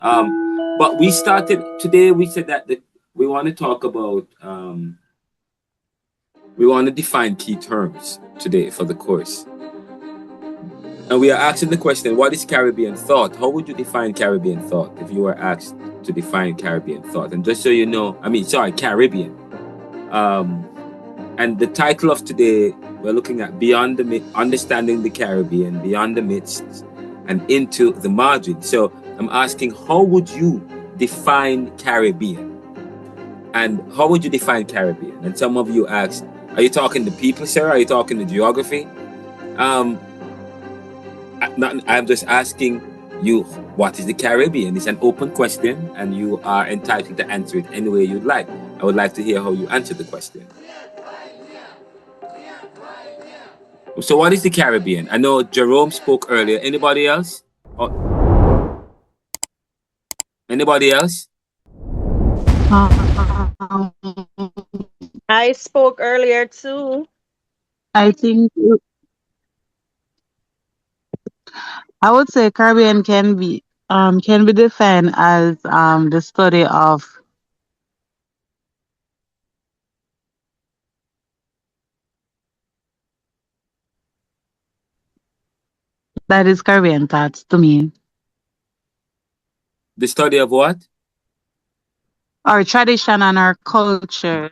But we started today. We said that we want to talk about. We want to define key terms today for the course. And we are asking the question, what is Caribbean thought? How would you define Caribbean thought if you were asked to define Caribbean thought? And just so you know, Caribbean. And the title of today, we're looking at Beyond the Myth, Understanding the Caribbean, Beyond the Myths, and Into the Margin. So I'm asking, how would you define Caribbean? And how would you define Caribbean? And some of you asked, are you talking to people, sir? Are you talking to geography? I'm just asking you, what is the Caribbean? It's an open question, and you are entitled to answer it any way you'd like. I would like to hear how you answer the question. So what is the Caribbean? I know Jerome spoke earlier. Anybody else? Anybody else? I spoke earlier too. I think I would say Caribbean can be defined as the study of that is Caribbean thoughts to me. The study of what? Our tradition and our culture.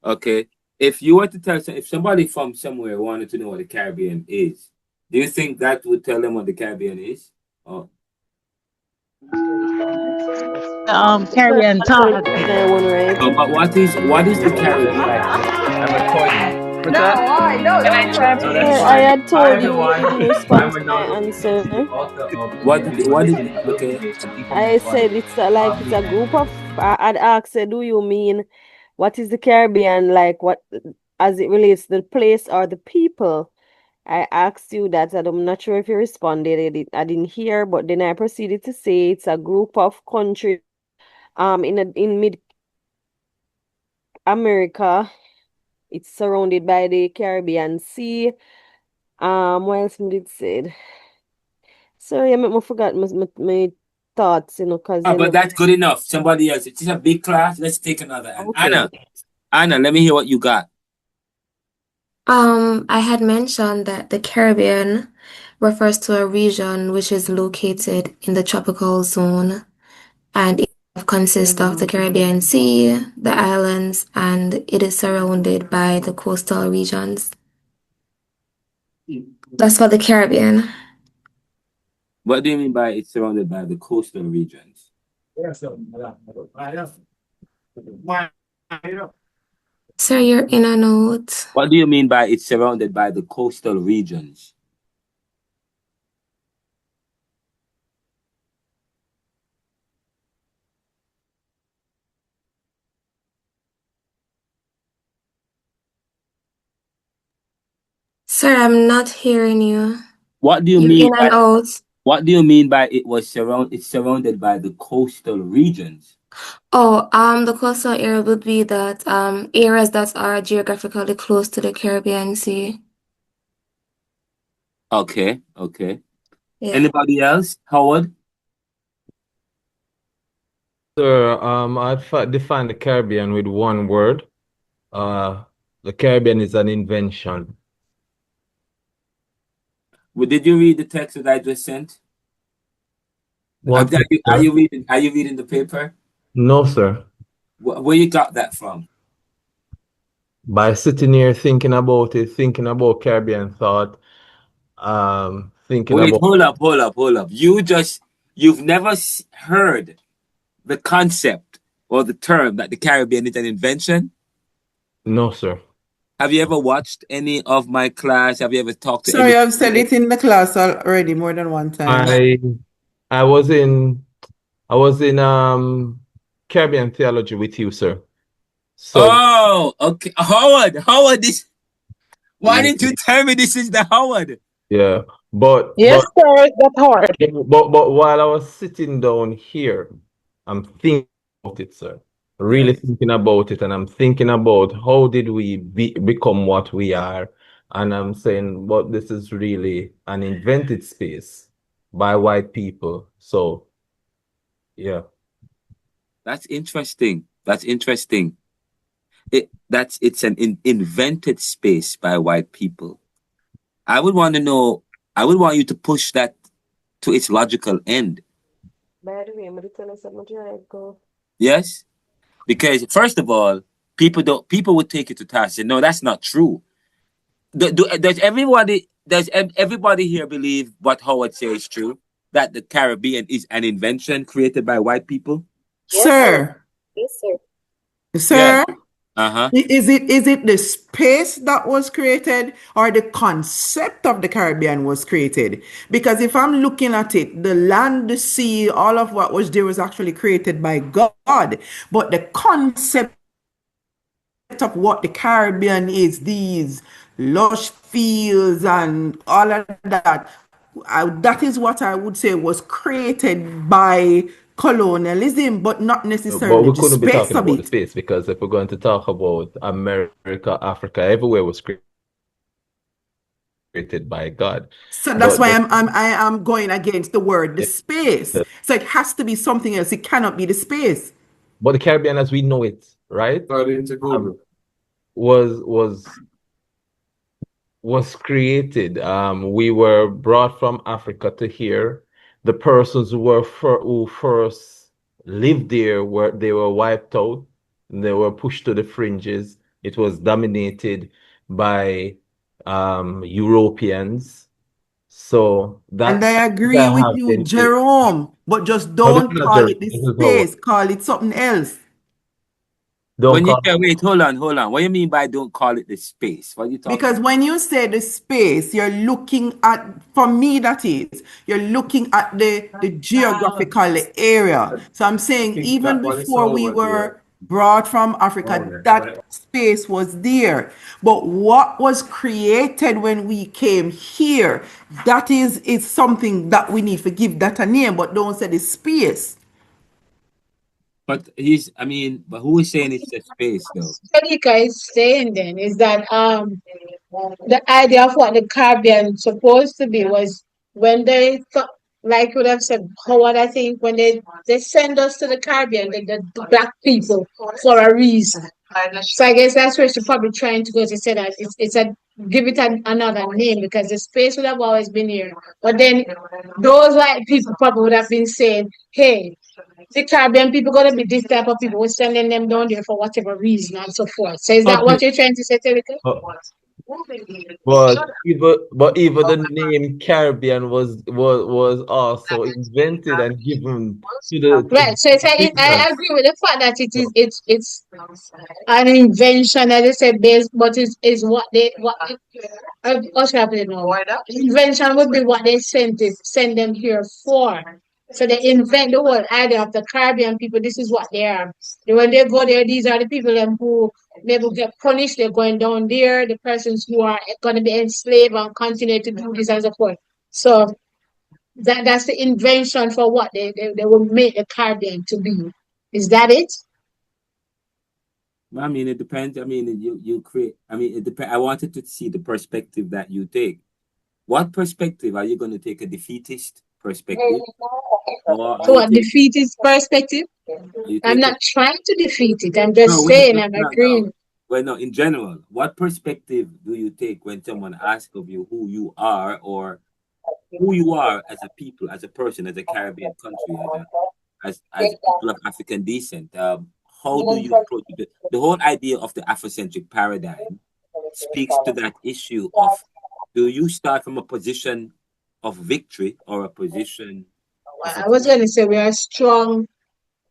Okay. If you were to tell if somebody from somewhere wanted to know what the Caribbean is, do you think that would tell them what the Caribbean is? Oh. Caribbean thought. No, but what is the Caribbean? I'm recording. No, I had told you in response to my answer. What did okay? I said it's a group of. I'd asked, do you mean what is the Caribbean like? What as it relates to the place or the people? I asked you that, and I'm not sure if you responded. I didn't hear, but then I proceeded to say it's a group of countries in mid America. It's surrounded by the Caribbean Sea. What else did it say? Sorry, I forgot my thoughts, because but that's good enough. Somebody else. It's a big class. Let's take another. Okay. Anna, let me hear what you got. I had mentioned that the Caribbean refers to a region which is located in the tropical zone, and it consists of the Caribbean Sea, the islands, and it is surrounded by the coastal regions. That's for the Caribbean. What do you mean by it's surrounded by the coastal regions? Sir, you're in and out. What do you mean by it's surrounded by the coastal regions? Sir, I'm not hearing you. What do you You're mean in and out. What do you mean by it's surrounded by the coastal regions? Oh, the coastal area would be that areas that are geographically close to the Caribbean Sea. Okay. Yeah. Anybody else? Howard? Sir, I'd define the Caribbean with one word. The Caribbean is an invention. Well, did you read the text that I just sent? What, are you reading the paper? No, sir. Where you got that from? By sitting here thinking about it, thinking about Caribbean thought, Wait, hold up. You've never heard the concept or the term that the Caribbean is an invention? No, sir. Have you ever watched any of my class? Have you ever talked to Sorry, I've said it in the class already more than one time. I was in Caribbean theology with you, sir. So okay. Howard, why didn't you tell me this is the Howard? Yeah, but yes, sir, that's hard. But while I was sitting down here, I'm thinking about it, sir. Really thinking about it, and I'm thinking about how did we become what we are, and I'm saying, but this is really an invented space by white people. So, yeah. That's interesting. That's interesting. It's an invented space by white people. I would want to know. I would want you to push that to its logical end. By the way, I'm gonna tell us something like go. Yes, because first of all, people would take it to task and no, that's not true. Does everybody here believe what Howard says is true? That the Caribbean is an invention created by white people? Yes, sir. Sir, Yes, sir. sir, Uh-huh. is it the space that was created or the concept of the Caribbean was created? Because if I'm looking at it, the land, the sea, all of what was there was actually created by God. But the concept of what the Caribbean is, these lush fields and all of that, that is what I would say was created by colonialism, but not But necessarily we the couldn't be space talking of about the it. space, because if we're going to talk about America, Africa, everywhere was created by God. So that's why But I am going against the word, the space. So it has to be something else. It cannot be the space. the Caribbean as we know it, right, According to Google. was created. We were brought from Africa to here. The persons who first lived there they were wiped out. And they were pushed to the fringes. It was dominated by Europeans. So And that I agree that with have you, been it. Jerome, but just No, this is don't not call Jerome. it the This is Howard. space, call it something else. Don't When you call say, wait, hold on. What do you mean by don't call it the space? What are you talking Because about? when you say the space, you're looking at, for me, that is, you're looking at the geographical area. So I'm saying, think even that one is before we over there. were brought from Oh, Africa, yeah. that space was there. But what was created when we came here, that is something that we need to give that a name, but don't say the space. But who is saying it's a space though? Monica is saying then is that the idea of what the Caribbean supposed to be was when they thought, like you would have said, Howard, I think when they send us to the Caribbean, the black people for a reason. So I guess that's where she's probably trying to go to say that it's a give it another name because the space would have always been here. But then those white people probably would have been saying, hey, the Caribbean people gonna be this type of people. We're sending them down there for whatever reason and so forth. So is that Okay. what you're trying to say, Terika? But even the name Caribbean was also invented and given to Right. So it's I the agree with the fact that it's an invention, as I said, based, but is what's happening now? Invention would be what they send them here for. So they invent the whole idea of the Caribbean people. This is what they are. When they go there, these are the people who maybe get punished. They're going down there. The persons who are going to be enslaved and continue to do this and so forth. So that's the invention for what they will make the Caribbean to be. Is that it? It depends. You create. It depends. I wanted to see the perspective that you take. What perspective are you going to take? A defeatist perspective, or are So you a take? defeatist perspective? Are you I'm take not a, trying to defeat it. I'm no, just wait, saying no, I'm no, no. agreeing. Well, no. In general, what perspective do you take when someone asks of you who you are, or who you are as a people, as a person, as a Caribbean country, as people of African descent? How do you approach it? The whole idea of the Afrocentric paradigm speaks to that issue of, do you start from a position of victory or a position of I was oppression? going to say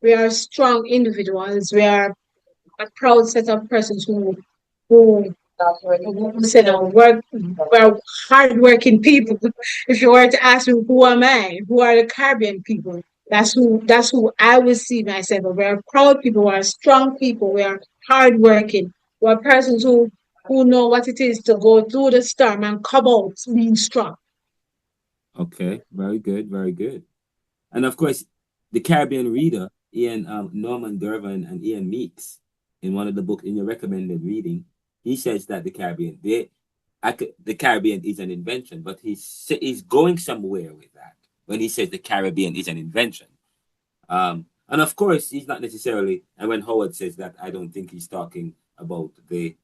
we are strong individuals. We are a proud set of persons who said work we're hardworking people. If you were to ask me who am I, who are the Caribbean people? That's who I would see myself. We're proud people, we're strong people, we are hardworking. We're persons who know what it is to go through the storm and come out being strong. Okay, very good, very good. And of course, the Caribbean reader, Ian Norman Girvan and Ian Meeks, in one of the books in your recommended reading, he says that the Caribbean is an invention, but he's going somewhere with that. when he says the Caribbean is an invention. And of course, he's not necessarily. And when Howard says that, I don't think he's talking about the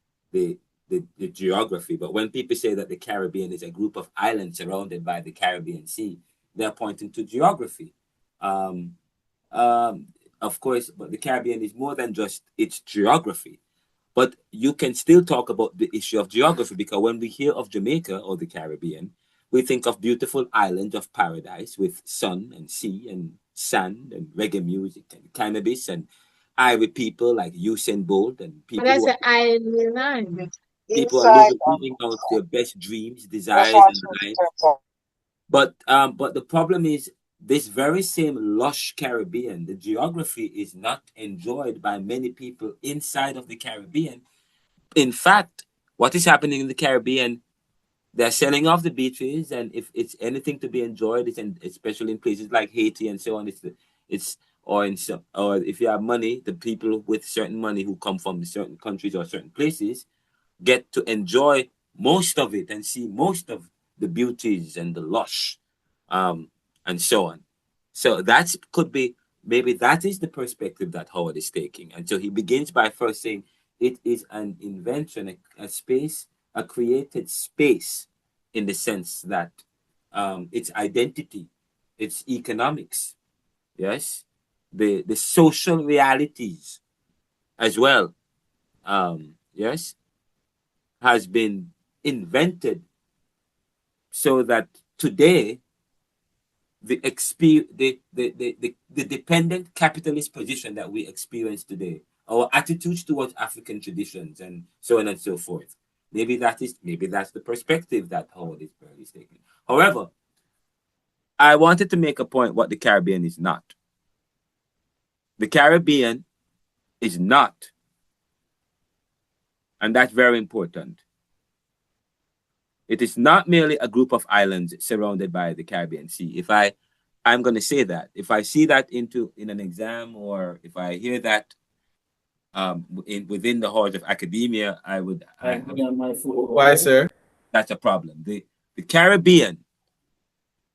geography. But when people say that the Caribbean is a group of islands surrounded by the Caribbean Sea, they're pointing to geography. Of course, but the Caribbean is more than just its geography. But you can still talk about the issue of geography, because when we hear of Jamaica or the Caribbean, we think of beautiful islands of paradise with sun and sea and sand and reggae music and cannabis and Irish people like Usain Bolt and people That's who are, an island. people are living out their best dreams, desires, and lives. But the problem is this very same lush Caribbean, the geography is not enjoyed by many people inside of the Caribbean. In fact, what is happening in the Caribbean, they're selling off the beaches, and if it's anything to be enjoyed, especially in places like Haiti and so on, or if you have money, the people with certain money who come from certain countries or certain places get to enjoy most of it and see most of the beauties and the lush, and so on. So that could be, maybe that is the perspective that Howard is taking. And so he begins by first saying it is an invention, a space, a created space, in the sense that its identity, its economics, yes, the social realities as well, yes, has been invented so that today the dependent capitalist position that we experience today, our attitudes towards African traditions and so on and so forth, maybe that's the perspective that Howard is taking. However, I wanted to make a point what the Caribbean is not. The Caribbean is not, and that's very important. It is not merely a group of islands surrounded by the Caribbean Sea. I'm going to say that. If I see that in an exam, or if I hear that within the halls of academia, Why, sir? That's a problem. The Caribbean.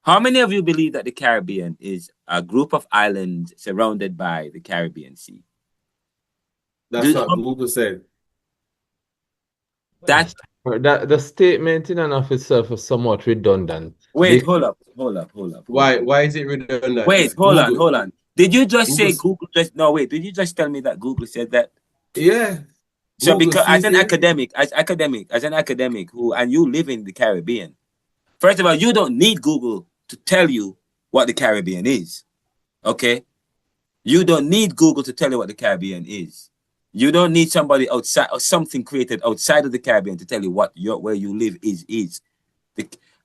How many of you believe that the Caribbean is a group of islands surrounded by the Caribbean Sea? That's what Google said. The statement in and of itself is somewhat redundant. Wait, hold up. Why is it redundant? Wait, hold on. Did you just say Google did you just tell me that Google said that? Yeah. So Google, because as an academic who, and you live in the Caribbean, first of all, you don't need Google to tell you what the Caribbean is. Okay? You don't need Google to tell you what the Caribbean is. You don't need somebody outside or something created outside of the Caribbean to tell you what where you live is.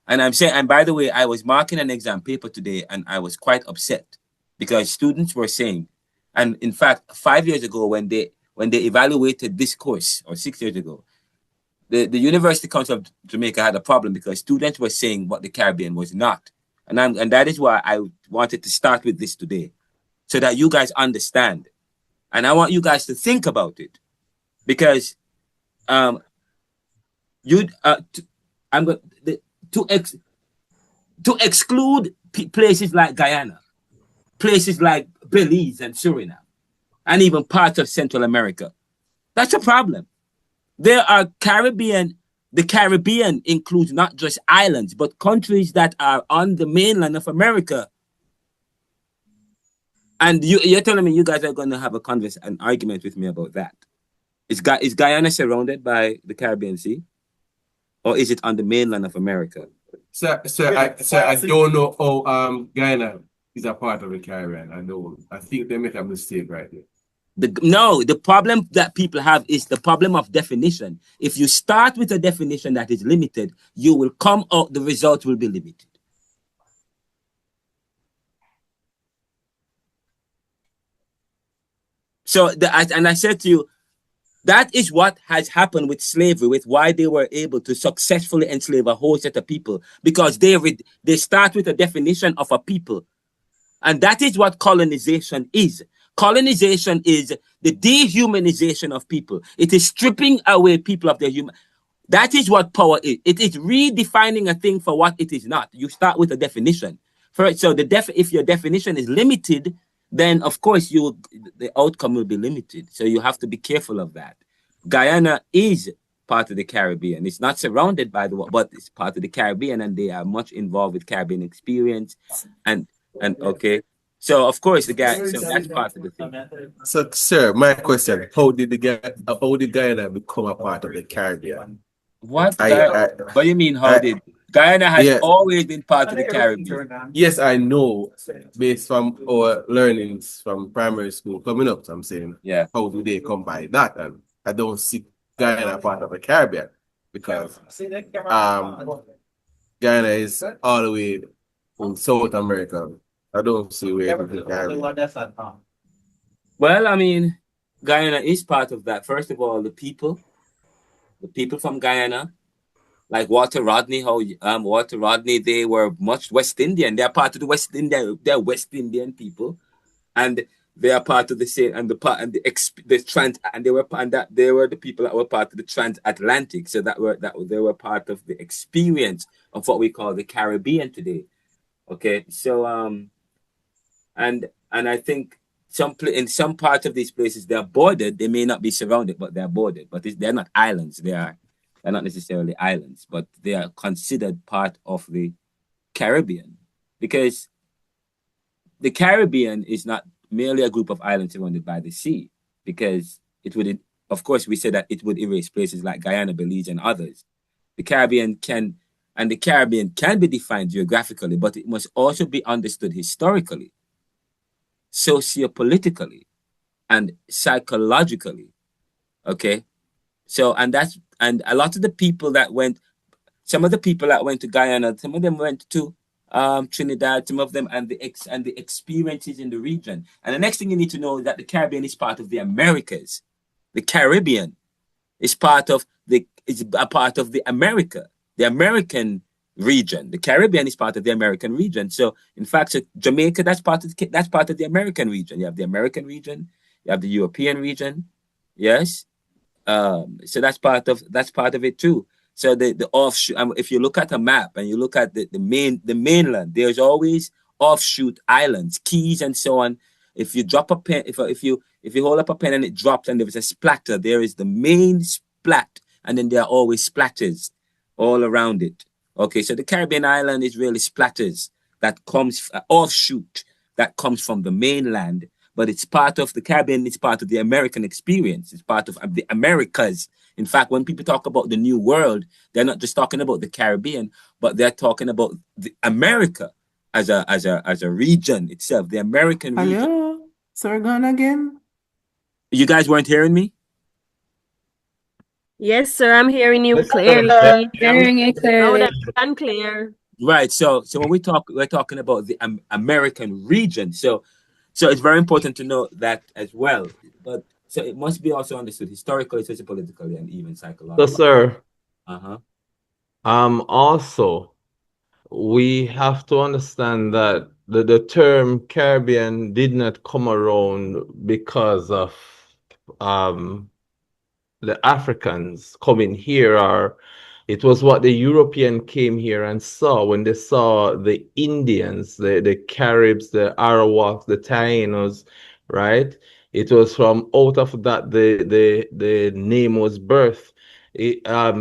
And I'm saying, and by the way, I was marking an exam paper today and I was quite upset because students were saying, and in fact, 5 years ago when they evaluated this course, or 6 years ago, the University Council of Jamaica had a problem because students were saying what the Caribbean was not. And that is why I wanted to start with this today, so that you guys understand. And I want you guys to think about it, because to exclude places like Guyana, places like Belize and Suriname, and even parts of Central America, that's a problem. There are the Caribbean includes not just islands, but countries that are on the mainland of America. And you're telling me you guys are going to have an argument with me about that? Is Guyana surrounded by the Caribbean Sea? Or is it on the mainland of America? Sir, I don't know how Guyana is a part of the Caribbean. I think they make a mistake right there. The problem that people have is the problem of definition. If you start with a definition that is limited, you will come out, the result will be limited. So, and I said to you, that is what has happened with slavery, with why they were able to successfully enslave a whole set of people, because they start with a definition of a people. And that is what colonization is. Colonization is the dehumanization of people. It is stripping away people of their human. That is what power is. It is redefining a thing for what it is not. You start with a definition. So if your definition is limited, then of course the outcome will be limited. So you have to be careful of that. Guyana is part of the Caribbean. It's not surrounded by the world, but it's part of the Caribbean, and they are much involved with Caribbean experience, and okay. So of course so that's part of the thing. So, sir, my question: how did Guyana become a part of the Caribbean? What do you mean? How did Guyana has always been part of the Caribbean? Yes, I know, based from our learnings from primary school coming up. So I'm saying, how do they come by that? And I don't see Guyana part of the Caribbean because Guyana is all the way in South America. I don't see where it is the Caribbean. Well, I mean, Guyana is part of that. First of all, the people from Guyana, like Walter Rodney, they were much West Indian. They are part of the West Indian. They're West Indian people, and they are part of the same and they were the people that were part of the transatlantic. So they were part of the experience of what we call the Caribbean today. Okay, so and I think in some parts of these places they're bordered. They may not be surrounded, but they're bordered. But they're not islands. They're not necessarily islands, but they are considered part of the Caribbean, because the Caribbean is not merely a group of islands surrounded by the sea, because it would, of course, we said that it would erase places like Guyana, Belize, and others. The Caribbean can be defined geographically, but it must also be understood historically, socio-politically, and psychologically. Okay, so and a lot of the people that went, some of the people that went to Guyana, some of them went to Trinidad, some of them, and the experiences in the region. And the next thing you need to know is that the Caribbean is part of the Americas. The Caribbean is a part of the America, the American region. The Caribbean is part of the American region. So in fact, Jamaica, that's part of the American region. You have the American region, you have the European region, yes. So that's part of it too. So the offshoot, if you look at a map and you look at the mainland, there's always offshoot islands, keys, and so on. If you drop a pen, if you hold up a pen and it drops and there is a splatter, there is the main splat, and then there are always splatters all around it. Okay, so the Caribbean island is really splatters that comes offshoot that comes from the mainland, but it's part of the Caribbean. It's part of the American experience. It's part of the Americas. In fact, when people talk about the New World, they're not just talking about the Caribbean, but they're talking about the America as a region itself, the American region. Hello, sir, gone again. You guys weren't hearing me? Yes, sir, I'm hearing you clearly. Hearing you clearly. Loud and clear. Right. So when we're talking about the American region. So it's very important to know that as well. But so it must be also understood historically, socio-politically, and even psychologically. So, sir. Uh-huh. Also, we have to understand that the term Caribbean did not come around because of the Africans coming here, or it was what the European came here and saw when they saw the Indians, the Caribs, the Arawaks, the Taínos, right? It was from out of that the name was birthed.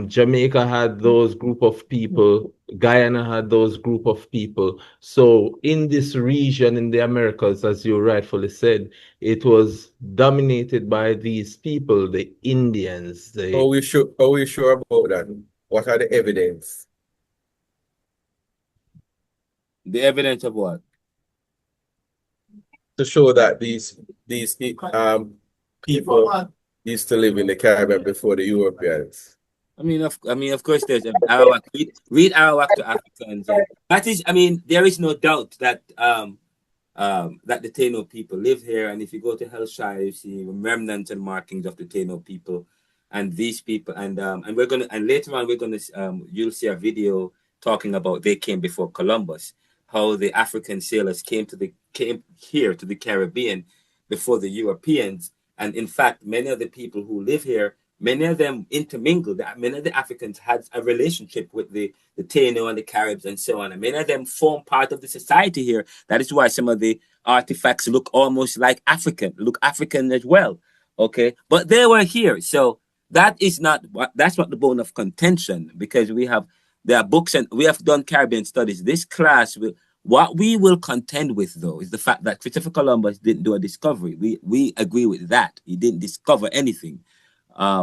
Jamaica had those group of people. Guyana had those group of people. So in this region in the Americas, as you rightfully said, it was dominated by these people, the Indians. Are we sure about that? What are the evidence? The evidence of what? To show that these people used to live in the Caribbean before the Europeans. I mean, of course, there's Arawak. Read Arawak to Africans. That is, I mean, there is no doubt that that the Taino people live here. And if you go to Hellshire, you see remnants and markings of the Taino people, and these people. And later on you'll see a video talking about they came before Columbus, how the African sailors came here to the Caribbean before the Europeans. And in fact, many of the people who live here Many of them intermingled. Many of the Africans had a relationship with the Taino and the Caribs and so on. And many of them form part of the society here. That is why some of the artifacts look almost like African, look African as well. Okay. But they were here. So that's not the bone of contention, because there are books and we have done Caribbean studies. This class what we will contend with, though, is the fact that Christopher Columbus didn't do a discovery. We agree with that. He didn't discover anything.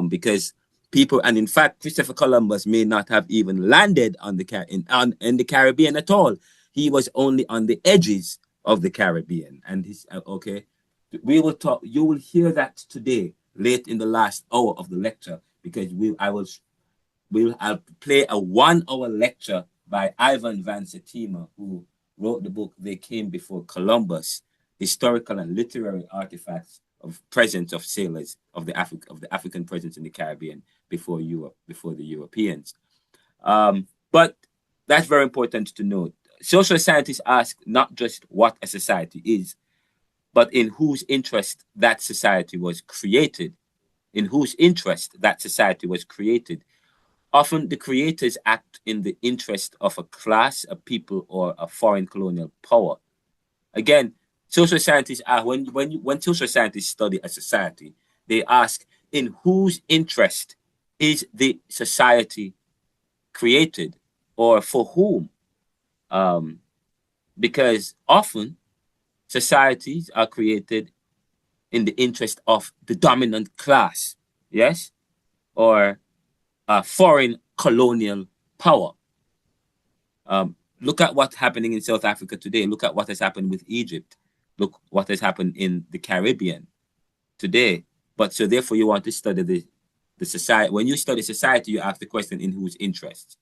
Because people, and in fact, Christopher Columbus may not have even landed in the Caribbean at all. He was only on the edges of the Caribbean. And okay, we will talk. You will hear that today, late in the last hour of the lecture, because I'll play a 1 hour lecture by Ivan Van Septima, who wrote the book "They Came Before Columbus: Historical and Literary Artifacts of Presence of Sailors of the African presence in the Caribbean before the Europeans." But that's very important to note. Social scientists ask not just what a society is, but in whose interest that society was created. In whose interest that society was created. Often the creators act in the interest of a class, a people, or a foreign colonial power. Again, social scientists are when social scientists study a society, they ask in whose interest is the society created, or for whom? Because often societies are created in the interest of the dominant class, yes, or a foreign colonial power. Look at what's happening in South Africa today. Look at what has happened with Egypt. Look what has happened in the Caribbean today. But so therefore you want to study the society. When you study society, you ask the question in whose interests.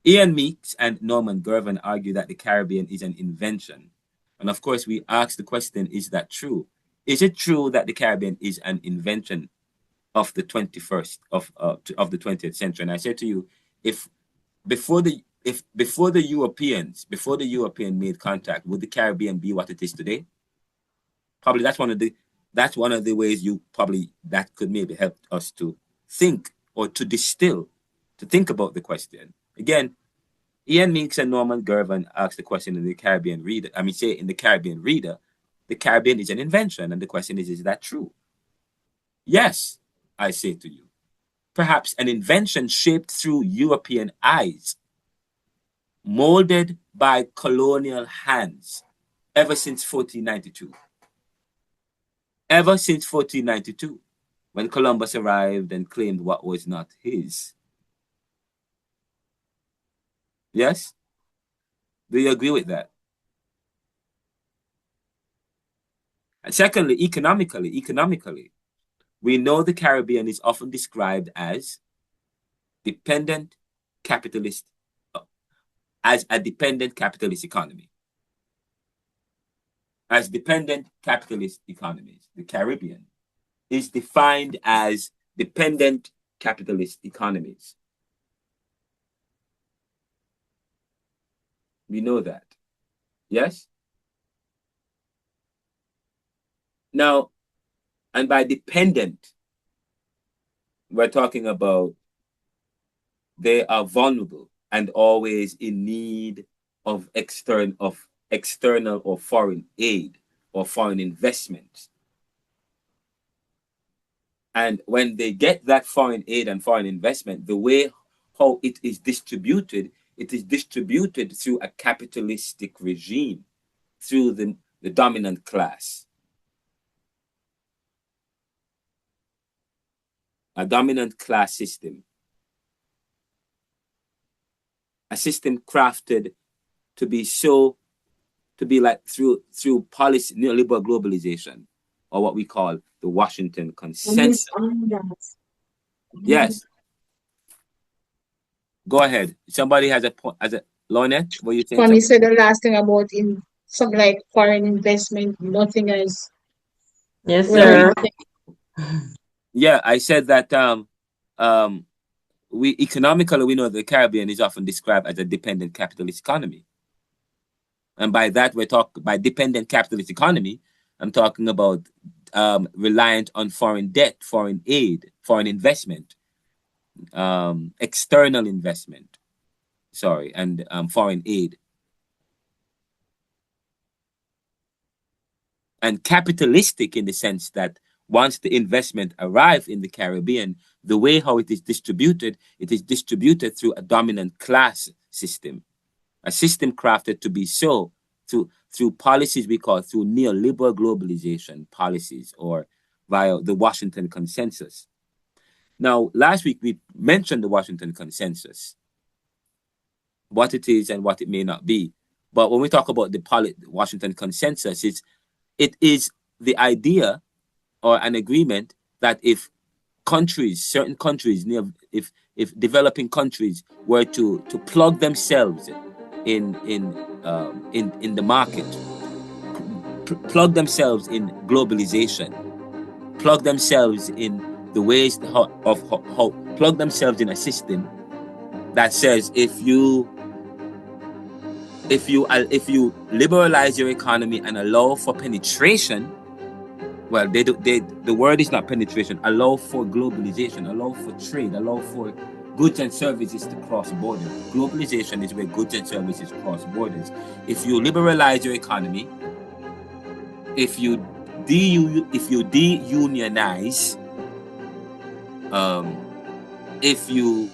Ian Meeks and Norman Girvan argue that the Caribbean is an invention. And of course, we ask the question, is that true? Is it true that the Caribbean is an invention of the 21st of the 20th century? And I say to you, if before the Europeans made contact, would the Caribbean be what it is today? Probably that's one of the ways that could maybe help us to think, or to distill, to think about the question. Again, Ian Meeks and Norman Girvan asked the question in the Caribbean Reader. In the Caribbean Reader, the Caribbean is an invention, and the question is that true? Yes, I say to you. Perhaps an invention shaped through European eyes, molded by colonial hands, ever since 1492. Ever since 1492, when Columbus arrived and claimed what was not his. Yes? Do you agree with that? And secondly, economically, we know the Caribbean is often described as a dependent capitalist economy. As dependent capitalist economies, the Caribbean is defined as dependent capitalist economies. We know that. Yes? Now, and by dependent, we're talking about they are vulnerable and always in need of external or foreign aid or foreign investment. And when they get that foreign aid and foreign investment, the way how it is distributed through a capitalistic regime, through the dominant class. A dominant class system. A system crafted to be like through policy, neoliberal globalization, or what we call the Washington Consensus. Yes. Go ahead. Somebody has a point. As a Lornette, what you think? Kwame said the last thing about in something like foreign investment, nothing else. Yes, sir. Yeah, I said that we economically, we know the Caribbean is often described as a dependent capitalist economy. And by that, by dependent capitalist economy, I'm talking about reliant on foreign debt, foreign aid, foreign investment, external investment, sorry, and foreign aid. And capitalistic in the sense that once the investment arrives in the Caribbean, the way how it is distributed through a dominant class system, a system crafted to be so through policies we call through neoliberal globalization policies, or via the Washington Consensus. Now, last week we mentioned the Washington Consensus, what it is and what it may not be. But when we talk about the Washington Consensus, it is the idea or an agreement that if countries, certain countries, if developing countries were to plug themselves in the market, plug themselves in globalization, plug themselves in the ways how plug themselves in a system that says if you liberalize your economy and allow for penetration, well, the word is not penetration, allow for globalization, allow for trade, allow for goods and services to cross borders. Globalization is where goods and services cross borders. If you liberalize your economy, if you deunionize, if you